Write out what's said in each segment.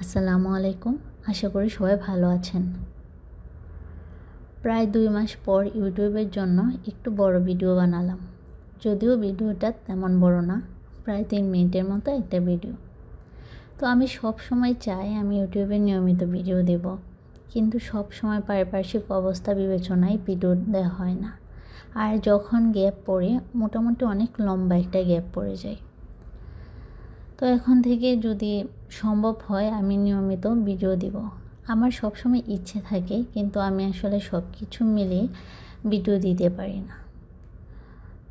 আসসালামু আলাইকুম। আশা করি সবাই ভালো আছেন। প্রায় 2 মাস পর ইউটিউবের জন্য একটু বড় ভিডিও বানালাম। যদিও ভিডিওটা তেমন বড় না, প্রায় 3 মিনিটের মতো একটা ভিডিও। তো আমি সব সময় চাই আমি ইউটিউবে নিয়মিত ভিডিও দেব, কিন্তু সব সময় পারিপার্শ্বিক অবস্থা বিবেচনায় ভিডিও দেওয়া হয় না। আর যখন গ্যাপ পড়ে, মোটামুটি অনেক লম্বা একটা গ্যাপ পড়ে যায়। তো এখন থেকে যদি সম্ভব হয় আমি নিয়মিত ভিডিও দিব। আমার সবসময় ইচ্ছে থাকে, কিন্তু আমি আসলে সব কিছু মিলিয়ে ভিডিও দিতে পারি না।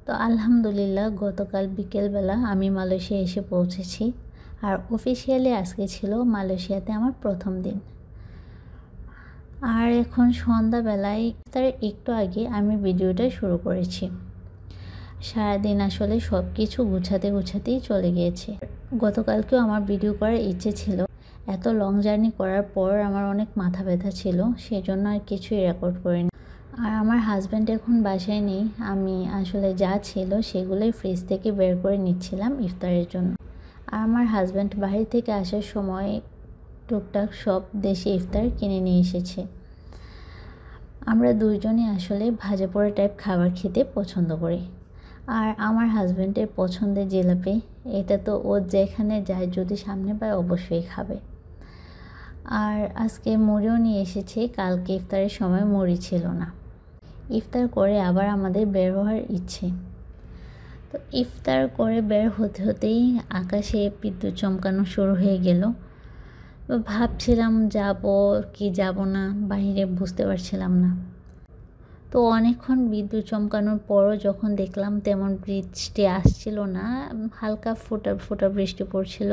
তো আলহামদুলিল্লাহ গতকাল বিকেলবেলা আমি মালয়েশিয়া এসে পৌঁছেছি। আর অফিসিয়ালি আজকে ছিল মালয়েশিয়াতে আমার প্রথম দিন। আর এখন সন্ধ্যাবেলায় তার একটু আগে আমি ভিডিওটা শুরু করেছি। সারাদিন আসলে সব কিছু গুছাতেই চলে গিয়েছে। গতকালকেও আমার ভিডিও করার ইচ্ছে ছিল। এত লং জার্নি করার পর আমার অনেক মাথা ব্যথা ছিল, সেই জন্য আর কিছুই রেকর্ড করিনি। আর আমার হাজব্যান্ড এখন বাসায় নেই। আমি আসলে যা ছিল সেগুলোই ফ্রিজ থেকে বের করে নিচ্ছিলাম ইফতারের জন্য। আর আমার হাজব্যান্ড বাহির থেকে আসার সময় টুকটাক সব দেশি ইফতার কিনে নিয়ে এসেছে। আমরা দুইজনই আসলে ভাজা পোড়া টাইপ খাবার খেতে পছন্দ করি। আর আমার হাজব্যান্ডের পছন্দের জিলাপি, এটা তো ও যেখানে যায় যদি সামনে পায় অবশ্যই খাবে। আর আজকে মুড়িও নিয়ে এসেছে, কালকে ইফতারের সময় মুড়ি ছিল না। ইফতার করে আবার আমাদের বের হওয়ার ইচ্ছে। তো ইফতার করে বের হতেই আকাশে বিদ্যুৎ চমকানো শুরু হয়ে গেল। ভাবছিলাম যাব কি যাব না, বাইরে বুঝতে পারছিলাম না। তো অনেকক্ষণ বিদ্যুৎ চমকানোর পরও যখন দেখলাম তেমন বৃষ্টি আসছিল না, হালকা ফোঁটা ফোঁটা বৃষ্টি পড়ছিল।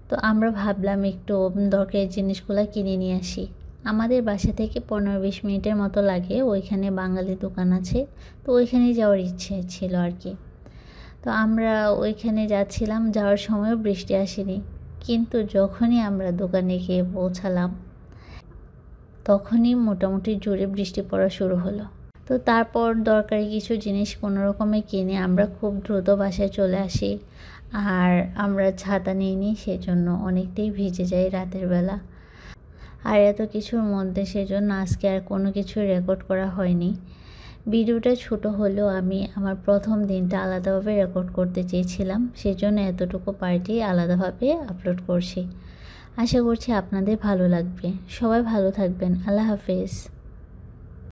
তো আমরা ভাবলাম একটু দরকারি জিনিসগুলো কিনে নিয়ে আসি। আমাদের বাসা থেকে 15-20 মিনিটের মতো লাগে, ওইখানে বাঙালি দোকান আছে, তো ওইখানে যাওয়ার ইচ্ছে ছিল আর কি। তো আমরা ওইখানে যাচ্ছিলাম, যাওয়ার সময়ও বৃষ্টি আসেনি। কিন্তু যখনই আমরা দোকানে গিয়ে পৌঁছালাম তখনই মোটামুটি জোরে বৃষ্টি পড়া শুরু হলো। তো তারপর দরকারি কিছু জিনিস কোনো রকমে কিনে আমরা খুব দ্রুত বাসায় চলে আসি। আর আমরা ছাতা নিয়ে নিই, সেজন্য অনেকটাই ভিজে যাই রাতের বেলা। আর এত কিছুর মধ্যে সেজন্য আজকে আর কোনো কিছু রেকর্ড করা হয়নি। ভিডিওটা ছোট হলেও আমি আমার প্রথম দিনটা আলাদাভাবে রেকর্ড করতে চেয়েছিলাম, সেজন্য এতটুকু পার্টি আলাদাভাবে আপলোড করছি। আশা করছি আপনাদের ভালো লাগবে। সবাই ভালো থাকবেন। আল্লাহ হাফেজ।